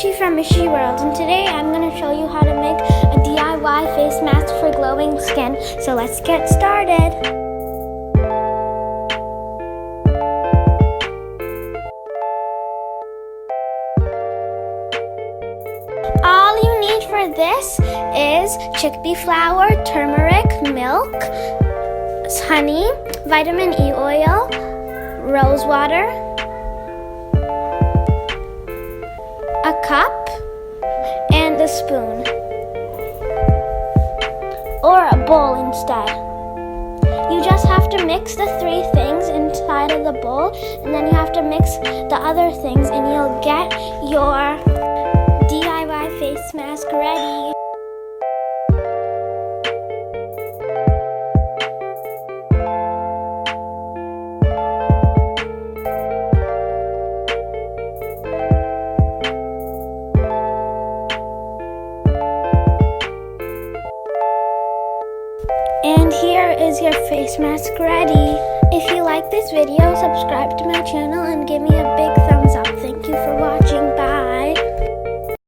Mishi from Mishiworld, and today I'm going to show you how to make a DIY face mask for glowing skin. So let's get started. All you need for this is chickpea flour, turmeric, milk, honey, vitamin E oil, rose water, a cup, and a spoon, or a bowl instead. You just have to mix the three things inside of the bowl, and then you have to mix the other things, and you'll get your DIY face mask ready. And here is your face mask ready. If you like this video, subscribe to my channel and give me a big thumbs up. Thank you for watching. Bye.